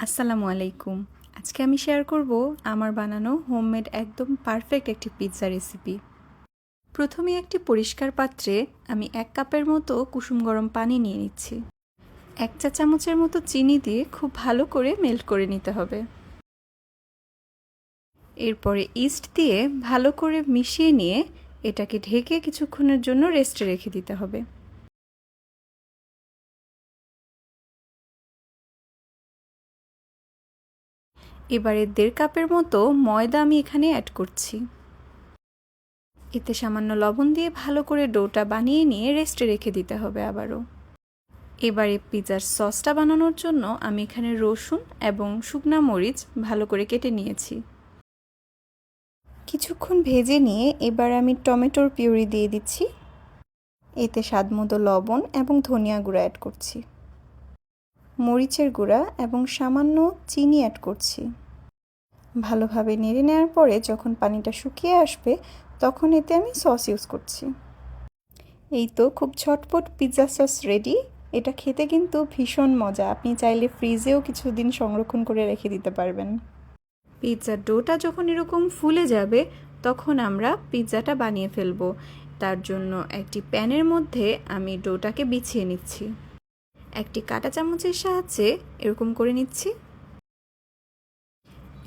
আসসালামু আলাইকুম। আজকে আমি শেয়ার করব আমার বানানো হোমমেড একদম পারফেক্ট একটি পিৎজা রেসিপি। প্রথমে একটি পরিষ্কার পাত্রে আমি 1 কাপের মতো কুসুম গরম পানি নিয়ে নিচ্ছি। 1 চা চামচের মতো চিনি দিয়ে খুব ভালো করে মেল্ট করে নিতে হবে। এরপরে ইস্ট দিয়ে ভালো করে মিশিয়ে নিয়ে এটাকে ঢেকে কিছুক্ষণের জন্য রেস্টে রেখে দিতে হবে। এবারে 1.5 কাপের মতো ময়দা আমি এখানে অ্যাড করছি। এতে সামান্য লবণ দিয়ে ভালো করে ডোটা বানিয়ে নিয়ে রেস্টে রেখে দিতে হবে আবারও। এবারে পিৎজার সসটা বানানোর জন্য আমি এখানে রসুন এবং শুকনা মরিচ ভালো করে কেটে নিয়েছি। কিছুক্ষণ ভেজে নিয়ে এবার আমি টমেটোর পিউরি দিয়ে দিচ্ছি। এতে স্বাদমতো লবণ এবং ধনিয়া গুঁড়া অ্যাড করছি। মরিচের গুঁড়া এবং সামান্য চিনি অ্যাড করছি। ভালোভাবে নেড়ে নেওয়ার পরে যখন পানিটা শুকিয়ে আসবে তখন এতে আমি সস ইউজ করছি। এই তো খুব ঝটপট পিৎজা সস রেডি। এটা খেতে কিন্তু ভীষণ মজা। আপনি চাইলে ফ্রিজেও কিছুদিন সংরক্ষণ করে রেখে দিতে পারবেন। পিৎজার ডোটা যখন এরকম ফুলে যাবে তখন আমরা পিৎজাটা বানিয়ে ফেলবো। তার জন্য একটি প্যানের মধ্যে আমি ডোটাকে বিছিয়ে নিচ্ছি। একটি কাঁটা চামচের সাহায্যে এরকম করে নিচ্ছি।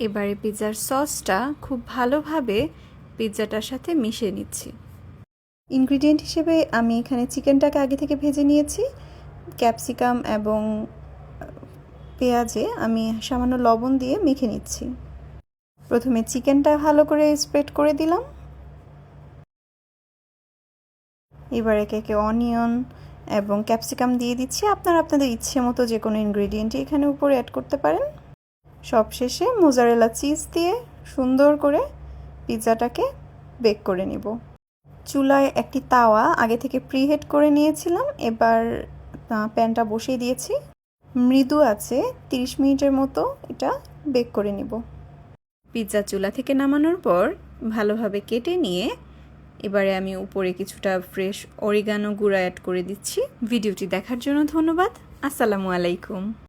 এবারে পিৎজার সসটা খুব ভালোভাবে পিৎজাটার সাথে মিশিয়ে নিচ্ছি। ইনগ্রিডিয়েন্ট হিসেবে আমি এখানে চিকেনটাকে আগে থেকে ভেজে নিয়েছি। ক্যাপসিকাম এবং পেঁয়াজে আমি সামান্য লবণ দিয়ে মেখে নিচ্ছি। প্রথমে চিকেনটা ভালো করে স্প্রেড করে দিলাম। এবার একে একে অনিয়ন এবং ক্যাপসিকাম দিয়ে দিচ্ছি। আপনারা আপনাদের ইচ্ছে মতো যে কোনো ইনগ্রিডিয়েন্টই এখানে উপরে অ্যাড করতে পারেন। সবশেষে মোজারেলা চিজ দিয়ে সুন্দর করে পিৎজাটাকে বেক করে নিব। চুলায় একটি তাওয়া আগে থেকে প্রিহিট করে নিয়েছিলাম। এবার প্যানটা বসিয়ে দিয়েছি। মৃদু আছে 30 মিনিটের মতো এটা বেক করে নিব। পিৎজা চুলা থেকে নামানোর পর ভালোভাবে কেটে নিয়ে এবারে আমি উপরে কিছুটা ফ্রেশ অরিগানো গুঁড়া অ্যাড করে দিচ্ছি। ভিডিওটি দেখার জন্য ধন্যবাদ। আসসালামু আলাইকুম।